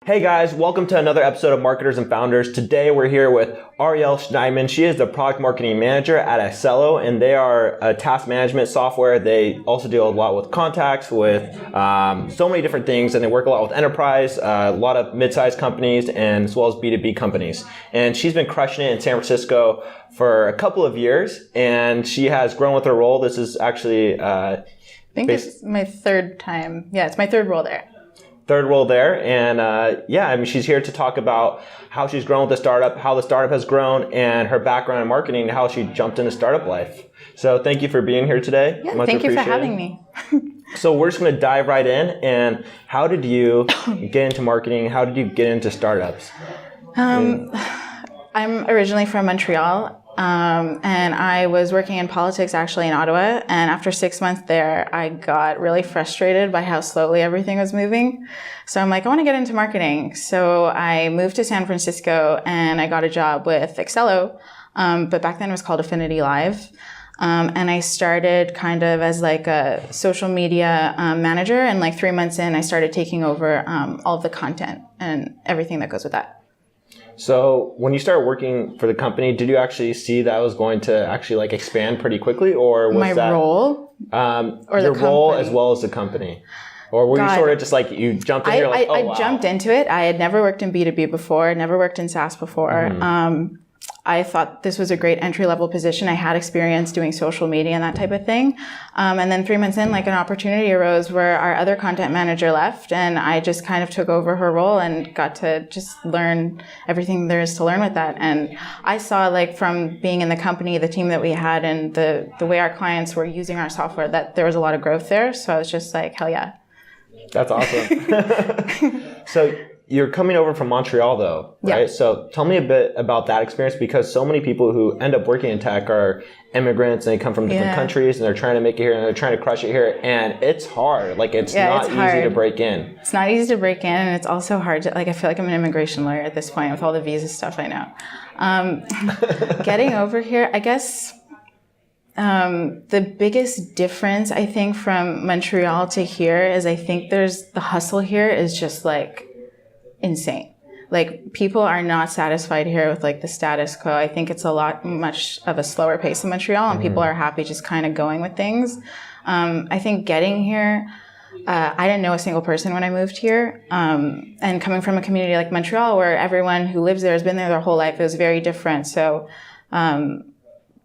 Hey guys, welcome to another episode of Marketers and Founders. Today we're here with Arielle Shnaidman. She is the product marketing manager at Accelo, and they are a task management software. They also deal a lot with contacts, with so many different things, and they work a lot with enterprise, a lot of mid-sized companies, and as well as B2B companies. And she's been crushing it in San Francisco for a couple of years, and she has grown with her role. This is actually I think it's my third time. Yeah, it's my third role there. Third role there. And she's here to talk about how she's grown with the startup, how the startup has grown, and her background in marketing, and how she jumped into startup life. So thank you for being here today. Yeah, thank you for having me. So we're just going to dive right in. And how did you get into marketing? How did you get into startups? I'm originally from Montreal. And I was working in politics actually in Ottawa. And after 6 months there, I got really frustrated by how slowly everything was moving. So I'm like, I want to get into marketing. So I moved to San Francisco and I got a job with Accelo. But back then it was called Affinity Live. And I started kind of as like a social media manager. And like 3 months in, I started taking over all of the content and everything that goes with that. So when you started working for the company, did you actually see that was going to actually like expand pretty quickly, or was that my role, or your role as well as the company, or were you sort of just like you jumped in here like I jumped into it. I had never worked in B2B before, never worked in SaaS before. Mm-hmm. I thought this was a great entry-level position. I had experience doing social media and that type of thing. And then 3 months in, like an opportunity arose where our other content manager left, and I just kind of took over her role and got to just learn everything there is to learn with that. And I saw, like, from being in the company, the team that we had, and the way our clients were using our software, that there was a lot of growth there. So I was just like, hell yeah. That's awesome. So you're coming over from Montreal though, right? Yeah. So tell me a bit about that experience, because so many people who end up working in tech are immigrants and they come from different countries and they're trying to make it here and they're trying to crush it here. And it's hard. Like it's not easy to break in. It's not easy to break in, and it's also hard to, like, I feel like I'm an immigration lawyer at this point with all the visa stuff I know. Getting over here, I guess the biggest difference I think from Montreal to here is I think the hustle here is just like insane. Like people are not satisfied here with like the status quo. I think it's much of a slower pace in Montreal, and people are happy just kind of going with things. I think getting here, I didn't know a single person when I moved here. And coming from a community like Montreal where everyone who lives there has been there their whole life, it was very different. So,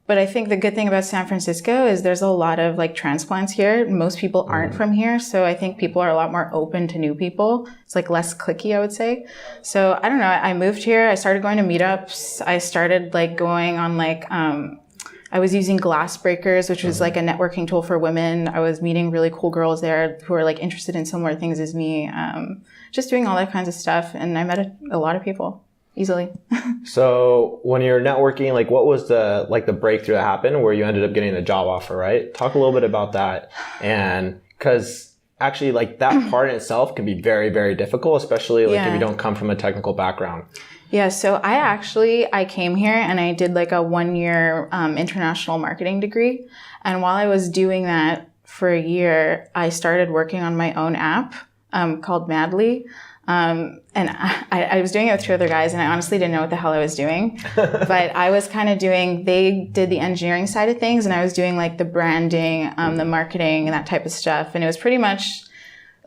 but I think the good thing about San Francisco is there's a lot of like transplants here. Most people aren't from here. So I think people are a lot more open to new people. It's like less cliquey, I would say. So I don't know. I moved here. I started going to meetups. I started like going on like, I was using Glass Breakers, which was like a networking tool for women. I was meeting really cool girls there who are like interested in similar things as me. Just doing all that kinds of stuff. And I met a lot of people. Easily. So when you're networking, like what was the breakthrough that happened where you ended up getting a job offer, right? Talk a little bit about that. And because actually like that part in itself can be very, very difficult, especially like if you don't come from a technical background. Yeah. So I came here and I did like a 1-year international marketing degree. And while I was doing that for a year, I started working on my own app called Madly. And I was doing it with 2 other guys, and I honestly didn't know what the hell I was doing. But I was kind of they did the engineering side of things, and I was doing like the branding, the marketing, and that type of stuff. And it was pretty much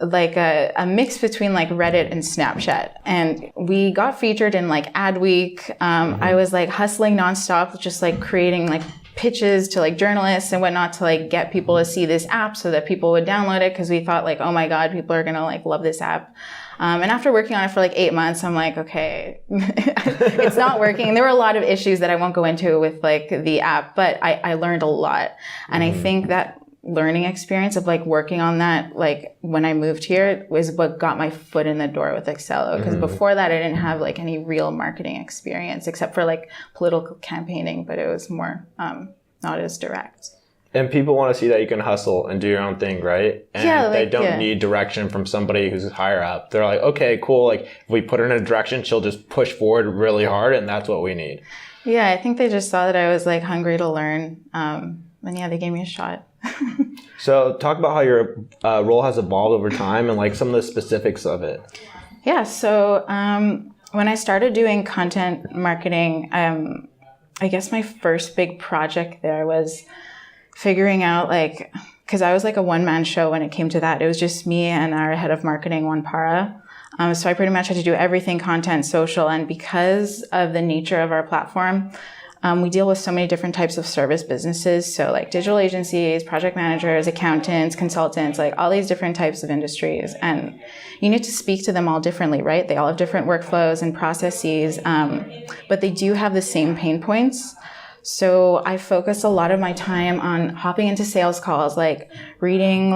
like a mix between like Reddit and Snapchat. And we got featured in like Adweek. I was like hustling nonstop, just like creating like pitches to like journalists and whatnot to like get people to see this app so that people would download it, because we thought like, oh my God, people are going to like love this app. And after working on it for like 8 months, I'm like, okay, it's not working. There were a lot of issues that I won't go into with like the app, but I learned a lot. And I think that learning experience of like working on that, like when I moved here, was what got my foot in the door with Accelo. Because before that, I didn't have like any real marketing experience except for like political campaigning, but it was more not as direct. And people want to see that you can hustle and do your own thing, right? And they don't need direction from somebody who's higher up. They're like, okay, cool. Like if we put her in a direction, she'll just push forward really hard, and that's what we need. Yeah, I think they just saw that I was like hungry to learn. And they gave me a shot. So talk about how your role has evolved over time and like some of the specifics of it. Yeah. So when I started doing content marketing, I guess my first big project there was figuring out because I was like a one-man show when it came to that. It was just me and our head of marketing, Juan Para. So I pretty much had to do everything content, social, and because of the nature of our platform, we deal with so many different types of service businesses. So like digital agencies, project managers, accountants, consultants, like all these different types of industries. And you need to speak to them all differently, right? They all have different workflows and processes, but they do have the same pain points. So I focus a lot of my time on hopping into sales calls, like reading,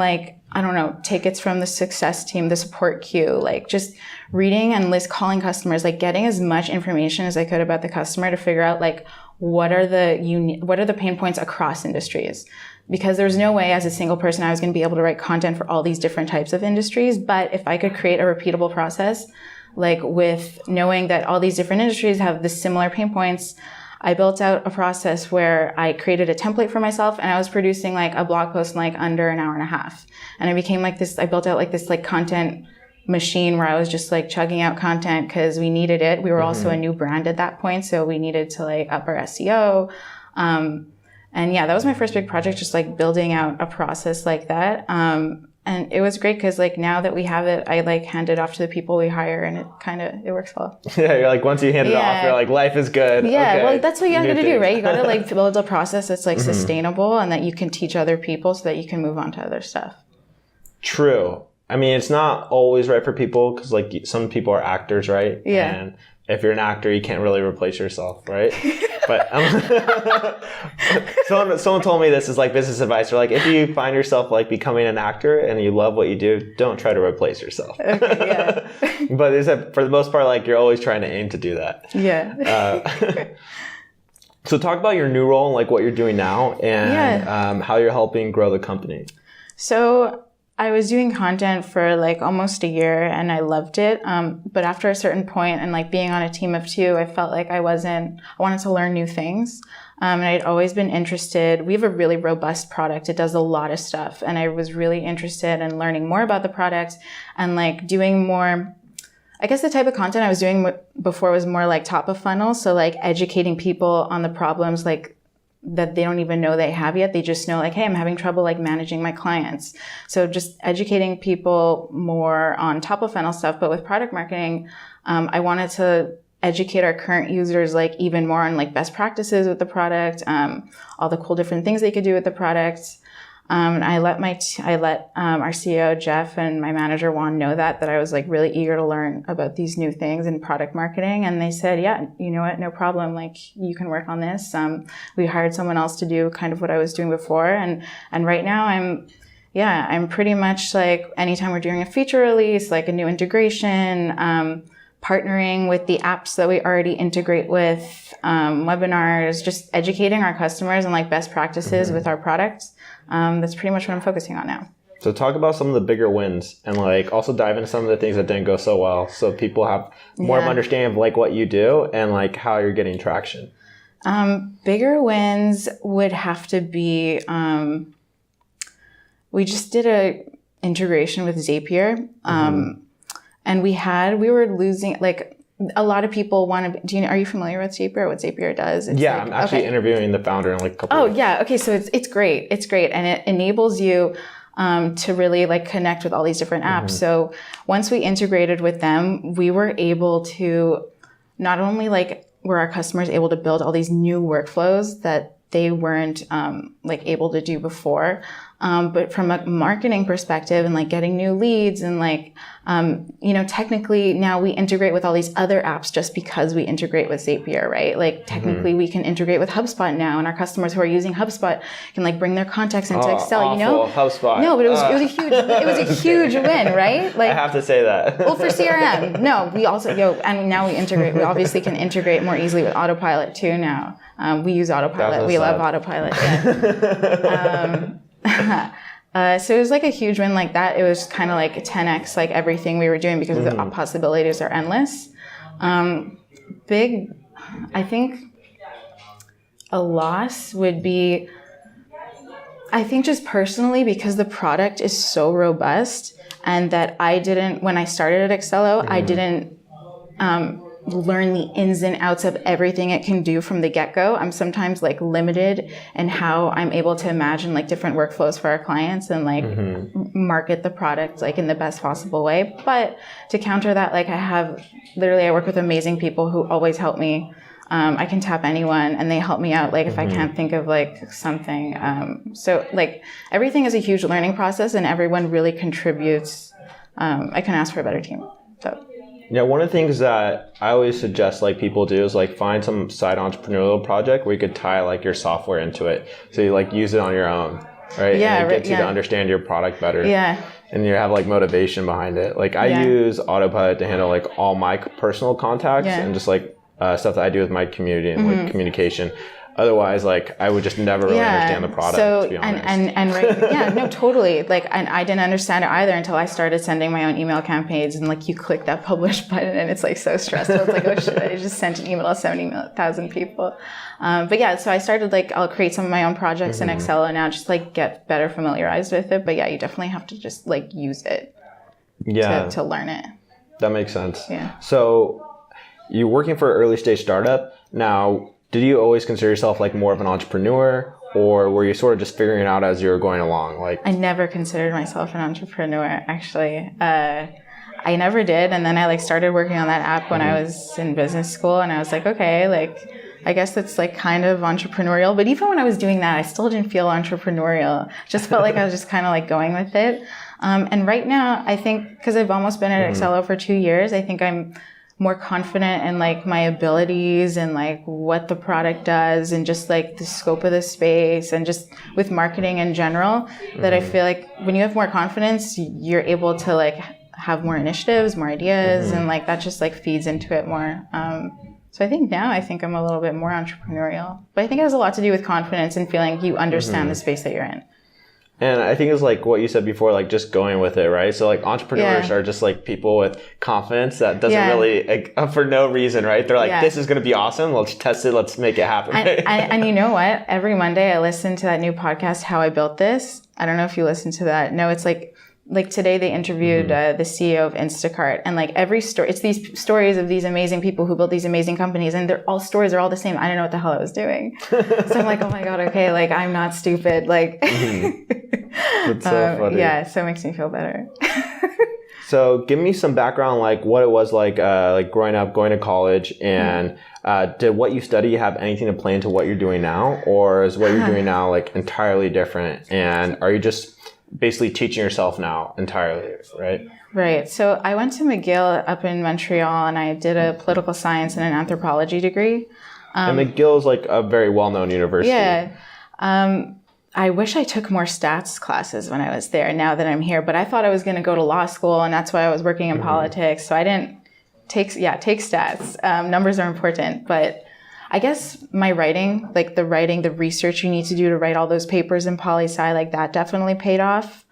tickets from the success team, the support queue, just reading and calling customers, getting as much information as I could about the customer to figure out what are the pain points across industries. Because there's no way as a single person I was going to be able to write content for all these different types of industries. But if I could create a repeatable process, with knowing that all these different industries have the similar pain points, I built out a process where I created a template for myself, and I was producing a blog post in under an hour and a half. And I became I built out this content machine where I was just chugging out content because we needed it. We were also a new brand at that point, so we needed to up our SEO. And yeah, that was my first big project, just building out a process like that. And it was great because now that we have it, I hand it off to the people we hire, and it works well. Yeah, you're once you hand it off, you're life is good. Yeah, okay. well, that's what you got to do, right? You got to build a process that's sustainable and that you can teach other people so that you can move on to other stuff. True. I mean, it's not always right for people because some people are actors, right? Yeah. And if you're an actor, you can't really replace yourself, right? But someone told me this is business advice. Or if you find yourself becoming an actor and you love what you do, don't try to replace yourself. Okay, yeah. But for the most part, you're always trying to aim to do that. Yeah. So talk about your new role and what you're doing now and how you're helping grow the company. So I was doing content for almost a year and I loved it. But after a certain point and being on a team of two, I felt I wanted to learn new things. And I'd always been interested. We have a really robust product. It does a lot of stuff. And I was really interested in learning more about the product and doing more. I guess the type of content I was doing before was more top of funnel. So educating people on the problems that they don't even know they have yet. They just know hey, I'm having trouble managing my clients. So just educating people more on top of funnel stuff. But with product marketing, I wanted to educate our current users even more on best practices with the product, all the cool different things they could do with the product. I let our CEO Jeff and my manager Juan know that I was really eager to learn about these new things in product marketing, and they said, yeah, you know what, no problem, you can work on this. We hired someone else to do kind of what I was doing before, and right now I'm pretty much anytime we're doing a feature release, a new integration, partnering with the apps that we already integrate with, webinars, just educating our customers on best practices with our products. That's pretty much what I'm focusing on now. So talk about some of the bigger wins and also dive into some of the things that didn't go so well so people have more of an understanding of what you do and how you're getting traction. Bigger wins would have to be, we just did a integration with Zapier. And we were losing, a lot of people want to, are you familiar with Zapier, what Zapier does? It's I'm actually interviewing the founder in a couple of weeks. Yeah. Okay. So it's great. It's great. And it enables you to really connect with all these different apps. So once we integrated with them, we were able to not only were our customers able to build all these new workflows that they weren't able to do before, but from a marketing perspective and getting new leads and technically now we integrate with all these other apps just because we integrate with Zapier, right? Technically we can integrate with HubSpot now, and our customers who are using HubSpot can bring their contacts into Excel. HubSpot. No, but it was a huge win, right? I have to say that. Well, for CRM, no, we also and now we integrate. We obviously can integrate more easily with Autopilot too now. We use Autopilot. We love Autopilot. Yeah. So it was a huge win like that. It was kind of 10x everything we were doing because the possibilities are endless. Big, I think a loss would be, I think just personally because the product is so robust and that when I started at Accelo, I didn't learn the ins and outs of everything it can do from the get-go. I'm sometimes like limited in how I'm able to imagine like different workflows for our clients and like market the product like in the best possible way. But to counter that, like I work with amazing people who always help me. I can tap anyone and they help me out. Like if I can't think of like something. So like everything is a huge learning process and everyone really contributes. I can ask for a better team. So. Yeah, one of the things that I always suggest like people do is like find some side entrepreneurial project where you could tie like your software into it. So you like use it on your own, right? Yeah, and it gets you to understand your product better. Yeah. And you have like motivation behind it. Like I use Autopilot to handle like all my personal contacts and just like stuff that I do with my community and like communication. Otherwise, like I would just never really understand the product. So, to be honest. and right, no, totally. Like, and I didn't understand it either until I started sending my own email campaigns. And like, you click that publish button, and it's like so stressful. It's like, oh shit, I just sent an email to 70,000 people. But yeah, so I started like I'll create some of my own projects in Accelo now, just like get better familiarized with it. But yeah, you definitely have to just like use it. To learn it. That makes sense. Yeah. So you're working for an early stage startup now. Did you always consider yourself like more of an entrepreneur, or were you sort of just figuring it out as you were going along? Like I never considered myself an entrepreneur, actually. I never did. And then I like started working on that app when I was in business school, and I was like, okay, like I guess that's like kind of entrepreneurial. But even when I was doing that, I still didn't feel entrepreneurial. Just felt like I was just kind of like going with it. And right now, I think because I've almost been at Accelo for 2 years, I think I'm more confident in like my abilities and like what the product does and just like the scope of the space and just with marketing in general, that I feel like when you have more confidence, you're able to like have more initiatives, more ideas, and like that just like feeds into it more. So I think now I'm a little bit more entrepreneurial, but I think it has a lot to do with confidence and feeling you understand the space that you're in. And I think it's like what you said before, like just going with it, right? So like entrepreneurs are just like people with confidence that doesn't really, like, for no reason, right? They're like, this is going to be awesome. Let's test it. Let's make it happen. And you know what? Every Monday I listen to that new podcast, How I Built This. I don't know if you listen to that. No, it's like today they interviewed the CEO of Instacart, and like every story, it's these stories of these amazing people who built these amazing companies, and stories are all the same. I didn't know what the hell I was doing. So I'm like, oh my God, okay, like I'm not stupid. Like, That's so funny. Yeah, so it makes me feel better. So give me some background, like what it was like growing up, going to college, and did what you study have anything to play into what you're doing now, or is what you're doing now like entirely different? And are you just basically teaching yourself now entirely, right? Right. So I went to McGill up in Montreal, and I did a political science and an anthropology degree. And McGill is like a very well-known university. Yeah. I wish I took more stats classes when I was there now that I'm here, but I thought I was going to go to law school, and that's why I was working in politics. So I didn't take stats. Numbers are important, but I guess my writing, the research you need to do to write all those papers in poli-sci, like that definitely paid off.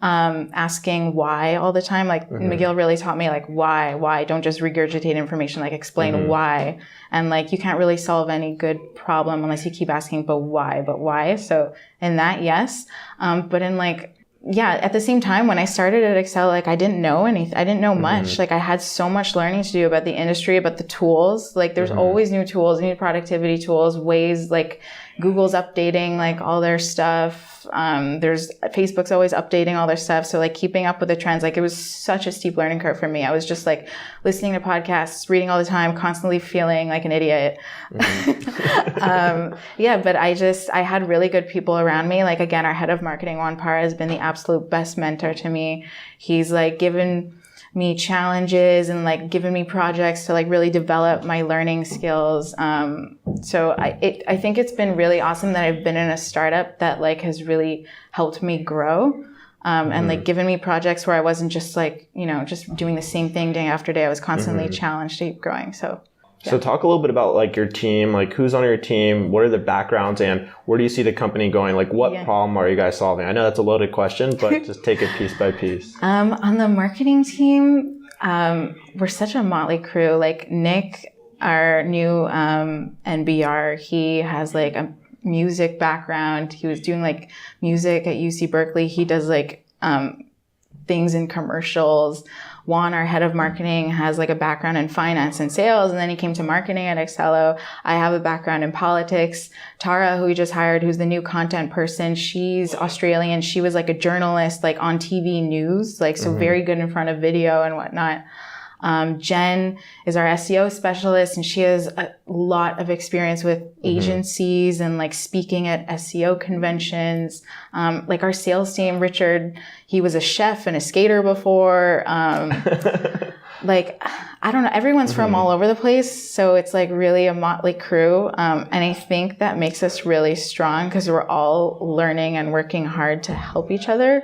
Asking why all the time, like McGill really taught me like why, don't just regurgitate information, like explain why. And like you can't really solve any good problem unless you keep asking, but why? So in that, yes. But in like, at the same time, when I started at Accelo, like I didn't know anything. I didn't know much. Like I had so much learning to do about the industry, about the tools. Like there's always new tools, new productivity tools, ways like Google's updating like all their stuff. Facebook's always updating all their stuff. So like keeping up with the trends, like it was such a steep learning curve for me. I was just like listening to podcasts, reading all the time, constantly feeling like an idiot. But I had really good people around me. Like again, our head of marketing, Juan Parra, has been the absolute best mentor to me. He's like given me challenges and like given me projects to like really develop my learning skills. So I think it's been really awesome that I've been in a startup that like has really helped me grow. And like given me projects where I wasn't just like, just doing the same thing day after day. I was constantly challenged to keep growing. So talk a little bit about like your team, like who's on your team, what are the backgrounds, and where do you see the company going? Like what problem are you guys solving? I know that's a loaded question, but just take it piece by piece. On the marketing team, we're such a motley crew. Like Nick, our new NBR, he has like a music background. He was doing like music at UC Berkeley. He does like things in commercials. Juan, our head of marketing, has like a background in finance and sales, and then he came to marketing at Accelo. I have a background in politics. Tara, who we just hired, who's the new content person, she's Australian. She was like a journalist, like on TV news, like so very good in front of video and whatnot. Jen is our SEO specialist, and she has a lot of experience with agencies and like speaking at SEO conventions. Like our sales team, Richard, he was a chef and a skater before. Like, I don't know, everyone's from all over the place. So it's like really a motley crew. And I think that makes us really strong because we're all learning and working hard to help each other.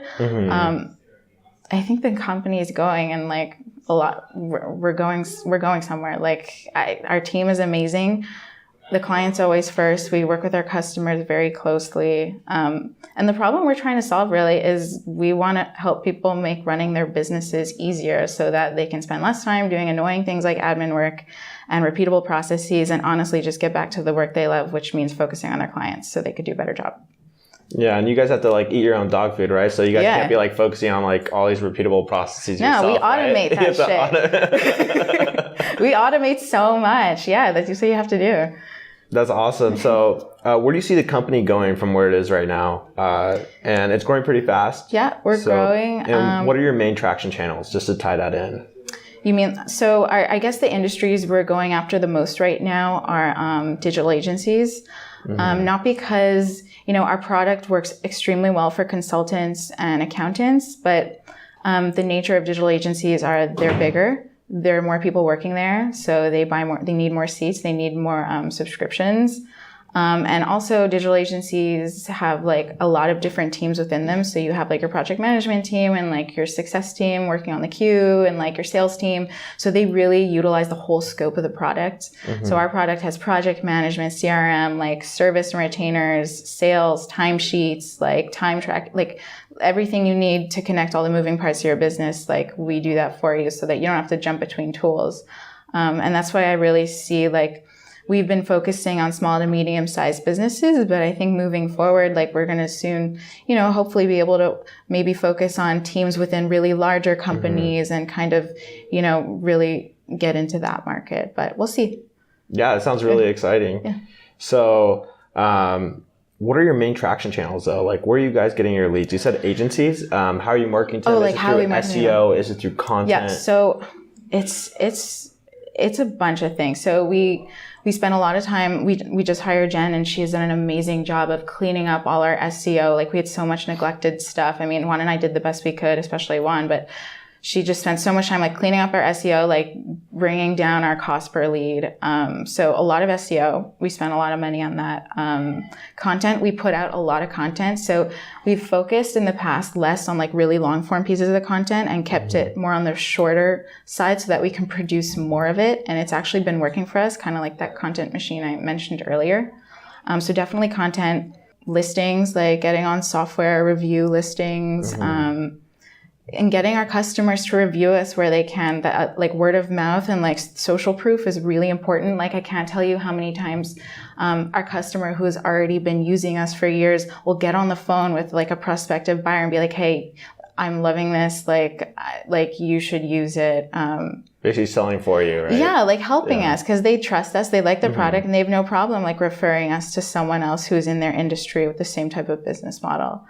I think the company is going and like a lot, we're going somewhere. Like our team is amazing. The client's always first. We work with our customers very closely. And the problem we're trying to solve really is we want to help people make running their businesses easier so that they can spend less time doing annoying things like admin work and repeatable processes, and honestly just get back to the work they love, which means focusing on their clients so they could do a better job. Yeah, and you guys have to like eat your own dog food, right? So you guys can't be like focusing on like all these repeatable processes yourself. No, we automate right? that shit. We automate so much. Yeah, that's what you have to do. That's awesome. So where do you see the company going from where it is right now? And it's growing pretty fast. Yeah, we're growing. And what are your main traction channels, just to tie that in? You mean, so I guess the industries we're going after the most right now are digital agencies. Not because, you know, our product works extremely well for consultants and accountants, but the nature of digital agencies are they're bigger. There are more people working there, so they buy more. They need more seats. They need more subscriptions, and also digital agencies have like a lot of different teams within them. So you have like your project management team and like your success team working on the queue, and like your sales team. So they really utilize the whole scope of the product. So our product has project management, CRM, like service and retainers, sales, timesheets, like time track, like everything you need to connect all the moving parts of your business. Like we do that for you so that you don't have to jump between tools. And that's why I really see like we've been focusing on small to medium sized businesses, but I think moving forward, like we're going to soon, you know, hopefully be able to maybe focus on teams within really larger companies and kind of, you know, really get into that market, but we'll see. Yeah, it sounds really exciting. Yeah. So, what are your main traction channels though? Like where are you guys getting your leads? You said agencies. How are you marketing to them? Like is it how through are we marketing SEO? Is it through content? Yeah, so it's a bunch of things. So we spend a lot of time, we just hired Jen and she has done an amazing job of cleaning up all our SEO. Like we had so much neglected stuff. I mean, Juan and I did the best we could, especially Juan, but she just spent so much time like cleaning up our SEO, like bringing down our cost per lead. So a lot of SEO, we spent a lot of money on that. Content, we put out a lot of content. So we've focused in the past less on like really long form pieces of the content and kept it more on the shorter side so that we can produce more of it. And it's actually been working for us, kind of like that content machine I mentioned earlier. So definitely content, listings, like getting on software review listings, and getting our customers to review us where they can. That like word of mouth and like social proof is really important. Like I can't tell you how many times our customer who has already been using us for years will get on the phone with like a prospective buyer and be like, hey, I'm loving this. Like you should use it. Basically selling for you, right? Yeah, like helping us because they trust us. They like the product and they have no problem like referring us to someone else who's in their industry with the same type of business model.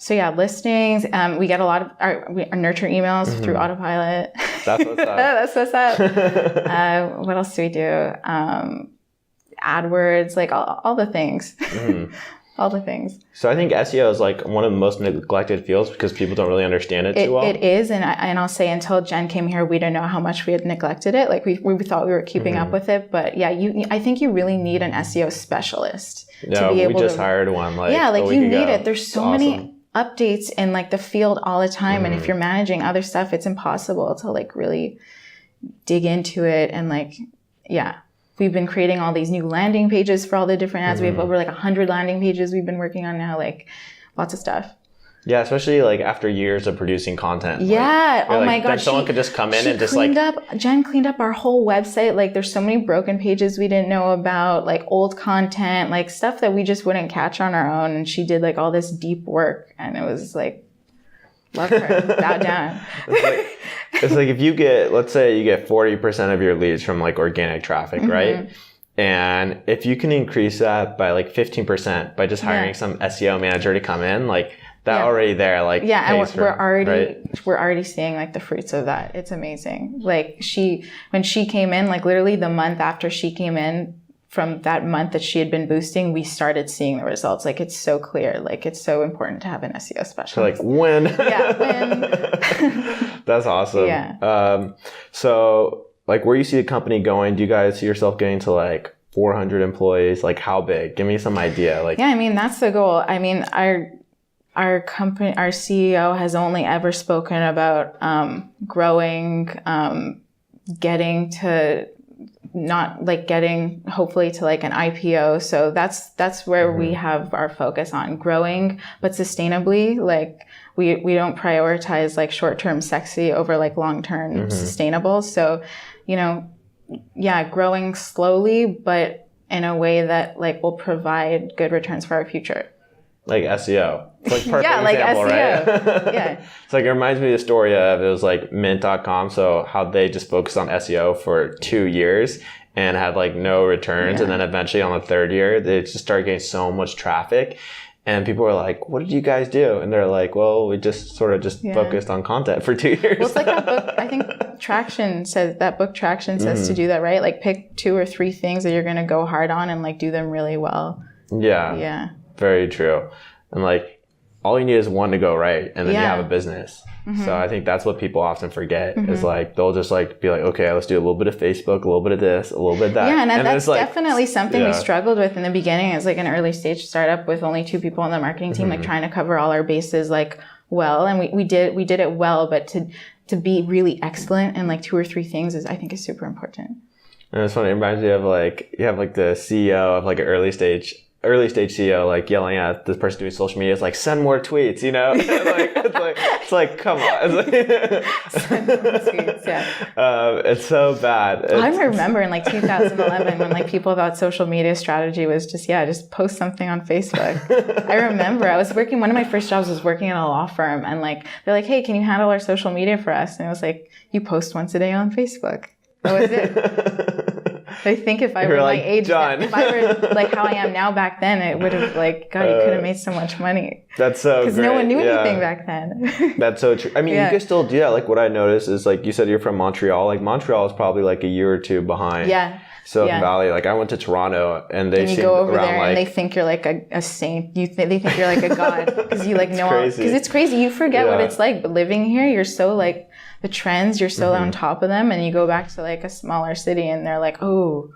So yeah, listings. We get a lot of our nurture emails through Autopilot. That's what's up. That's what's up. What else do we do? AdWords, like all the things. All the things. So I think SEO is like one of the most neglected fields because people don't really understand it too well. It is, and I'll say until Jen came here, we didn't know how much we had neglected it. Like we thought we were keeping up with it, but yeah, I think you really need an SEO specialist to be able to. We just hired one. You need it. There's so many updates in like the field all the time, and if you're managing other stuff, it's impossible to like really dig into it. And like, yeah, we've been creating all these new landing pages for all the different ads. We have over like 100 landing pages we've been working on now, like lots of stuff. Yeah, especially like after years of producing content. Yeah. Oh my God. Then someone could just come in and just like. Jen cleaned up our whole website. Like there's so many broken pages we didn't know about, like old content, like stuff that we just wouldn't catch on our own. And she did like all this deep work, and it was like Love her. Bow down. It's like if you get, let's say you get 40% of your leads from like organic traffic, right? And if you can increase that by like 15% by just hiring some SEO manager to come in, like that already there, like and we're already seeing like the fruits of that. It's amazing. Like when she came in, like literally the month after she came in, from that month that she had been boosting, we started seeing the results. Like it's so clear. Like it's so important to have an SEO specialist. So like when? When. That's awesome. Yeah. So like where you see the company going, do you guys see yourself getting to like 400 employees? Like how big? Give me some idea. Like, yeah, I mean, that's the goal. I mean, our company, our CEO has only ever spoken about growing, getting hopefully to like an IPO. So that's where we have our focus on growing, but sustainably. Like we don't prioritize like short-term sexy over like long-term sustainable. So, growing slowly, but in a way that like will provide good returns for our future. Like SEO. It's like perfect yeah, like example, SEO. Right? Yeah. It's like it reminds me of the story of, it was like mint.com. So how they just focused on SEO for 2 years and had like no returns. And then eventually on the third year, they just started getting so much traffic. And people were like, what did you guys do? And they're like, well, we just sort of focused on content for 2 years. Well, it's like that book, I think Traction says to do that, right? Like pick 2 or 3 things that you're going to go hard on and like do them really well. Yeah. Yeah. Very true. And like all you need is one to go right, and then you have a business. So I think that's what people often forget is like they'll just like be like, okay, let's do a little bit of Facebook, a little bit of this, a little bit of that. Yeah, and that's definitely something we struggled with in the beginning as like an early stage startup with only 2 people on the marketing team, like trying to cover all our bases like well, and we did it well, but to be really excellent in like 2 or 3 things I think is super important. And it's funny, it reminds me of like you have like the CEO of like an early stage CEO like yelling at this person doing social media. It's like, send more tweets, it's like come on. It's like, send more tweets, yeah. It's so bad. I remember in like 2011 when like people thought social media strategy was just post something on Facebook. I remember one of my first jobs was working at a law firm, and like they're like, hey, can you handle our social media for us? And it was like, you post once a day on Facebook. That was it. I think if I were like, my age, if I were like how I am now back then, it would have like, God, you could have made so much money. That's so great. Because no one knew anything back then. That's so true. I mean, you can still do that. Like what I noticed is like, you said you're from Montreal. Like Montreal is probably like a year or 2 behind. Yeah. Silicon Valley. Like I went to Toronto and they you go over there and they think you're like a saint. They think you're like a god because you like know, because it's crazy. You forget what it's like, but living here, you're so like the trends, you're so on top of them, and you go back to like a smaller city and they're like, oh,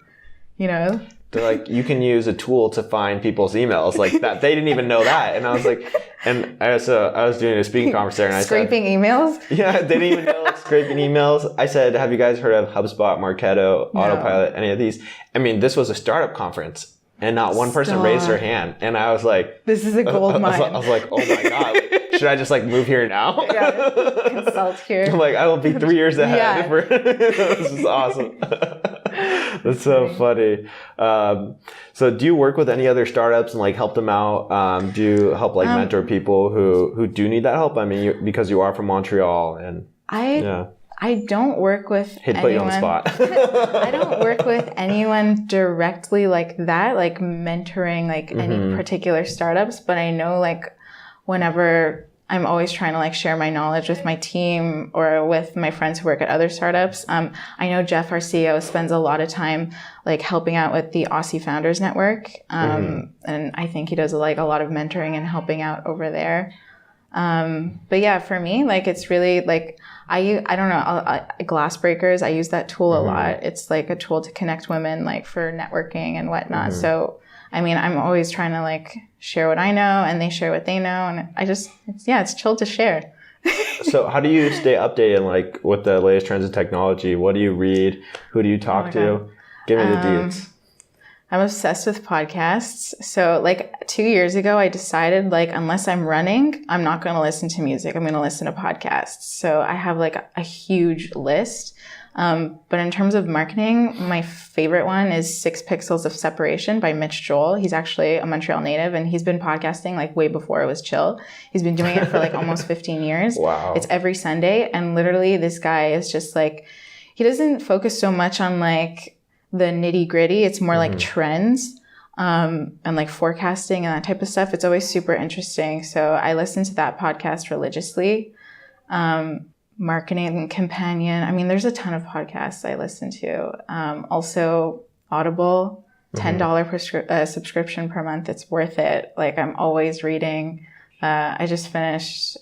they're like, you can use a tool to find people's emails like that. They didn't even know that. And I was like, and I was doing a speaking conference there and I said, scraping emails? Yeah, they didn't even know like scraping emails. I said, have you guys heard of HubSpot, Marketo, Autopilot, any of these? I mean, this was a startup conference and not one person raised their hand. And I was like, this is a gold mine. I was like, oh my God. Should I just like move here now? Yeah, consult here. I'm like, I will be 3 years ahead. This is awesome. That's so funny. So do you work with any other startups and like help them out? Do you help like mentor people who do need that help? I mean, because you are from Montreal and I don't work with anyone. Put you on the spot. I don't work with anyone directly like that, like mentoring like any particular startups, but I know like whenever I'm always trying to like share my knowledge with my team or with my friends who work at other startups. I know Jeff, our CEO, spends a lot of time like helping out with the Aussie Founders Network. And I think he does like a lot of mentoring and helping out over there. But yeah, for me, like it's really like, I don't know, Glass Breakers, I use that tool a lot. It's like a tool to connect women like for networking and whatnot. So, I mean, I'm always trying to like share what I know and they share what they know. And it's chill to share. So how do you stay updated like with the latest trends in technology? What do you read? Who do you talk to? Give me the deets. I'm obsessed with podcasts. So like 2 years ago, I decided like, unless I'm running, I'm not going to listen to music. I'm going to listen to podcasts. So I have like a huge list. But in terms of marketing, my favorite one is 6 Pixels of Separation by Mitch Joel. He's actually a Montreal native, and he's been podcasting like way before it was chill. He's been doing it for like almost 15 years. Wow. It's every Sunday. And literally this guy is just like, he doesn't focus so much on like the nitty gritty. It's more like trends. And like forecasting and that type of stuff. It's always super interesting. So I listen to that podcast religiously. Marketing Companion. I mean, there's a ton of podcasts I listen to. Also Audible, $10 subscription per month. It's worth it. Like I'm always reading. I just finished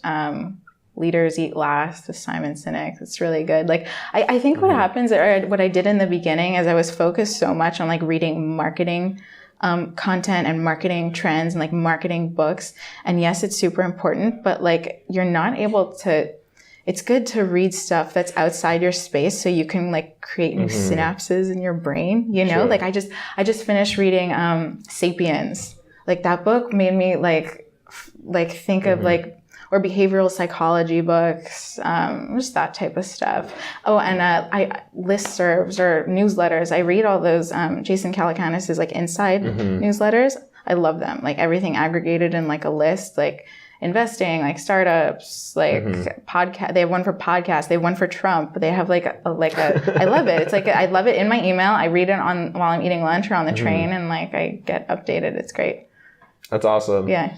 Leaders Eat Last with Simon Sinek. It's really good. Like I think what happens, or what I did in the beginning, is I was focused so much on like reading marketing content and marketing trends and like marketing books. And yes, it's super important, but like you're not able to, it's good to read stuff that's outside your space so you can like create new synapses in your brain, you know? Sure. Like I just finished reading Sapiens. Like that book made me like think of like, or behavioral psychology books, just that type of stuff. Oh, and listservs or newsletters. I read all those Jason Calacanis' like inside newsletters. I love them. Like everything aggregated in like a list, like investing, like startups, like podcast. They have one for podcasts. They have one for Trump. They have like a I love it. It's like I love it in my email. I read it while I'm eating lunch or on the train, and like I get updated. It's great. That's awesome. Yeah.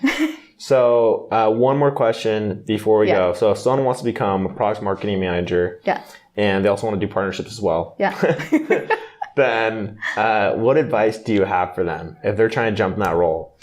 So one more question before we go. So if someone wants to become a product marketing manager, and they also want to do partnerships as well, then what advice do you have for them if they're trying to jump in that role?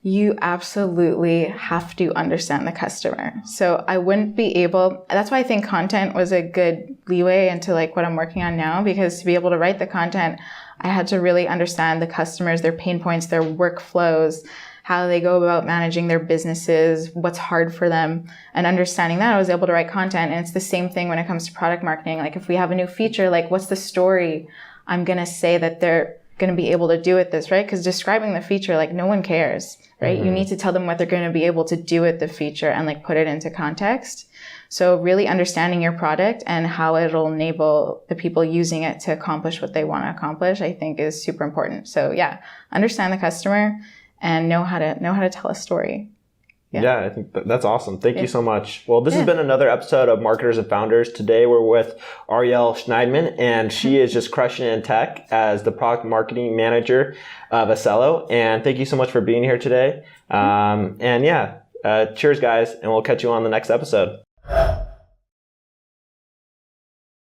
You absolutely have to understand the customer. So I wouldn't be able, that's why I think content was a good leeway into like what I'm working on now, because to be able to write the content, I had to really understand the customers, their pain points, their workflows, how they go about managing their businesses, what's hard for them. And understanding that, I was able to write content. And it's the same thing when it comes to product marketing. Like if we have a new feature, like what's the story I'm going to say that they're going to be able to do with this, right? Because describing the feature, like no one cares, right? You need to tell them what they're going to be able to do with the feature and like put it into context. So really understanding your product and how it'll enable the people using it to accomplish what they want to accomplish, I think is super important. So yeah, understand the customer and know how to tell a story. Yeah, I think that's awesome. Thank you so much. Well, this has been another episode of Marketers and Founders. Today we're with Arielle Shnaidman, and she is just crushing it in tech as the product marketing manager of Accelo. And thank you so much for being here today. Cheers, guys, and we'll catch you on the next episode.